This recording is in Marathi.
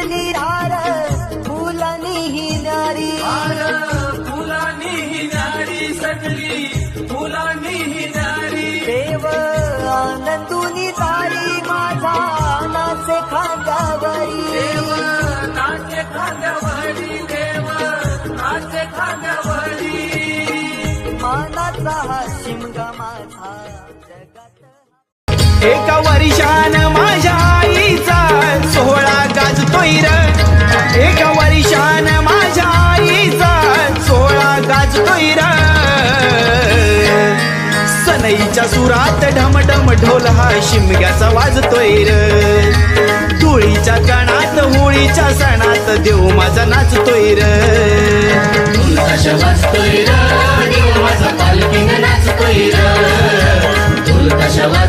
सजली हार फुलांनी ही न्यारी फुलांनी ही न्यारी सजली फुलांनी ही न्यारी देव आनंदुनी तारी माझा नाचे खांद्यावरी देव नाचे खांद्यावरी देव नाचे खांद्यावरी मानाचा हा शिमगा माझा जगात एका वर्षान माझ्या आईचा सोहळा गाजतोय र एका वर्षान माझ्या आईचा सोहळा गाजतोय र सनईच्या सुरात ढमढम ढोल हा शिमग्याचा वाजतोय र धुळीच्या कणात होळीच्या सणात देव माझा नाचतोय र ढोल कशा वाजतोय र देव माझा पालखीनं नाचतोय र ढोल कशा वाजतोय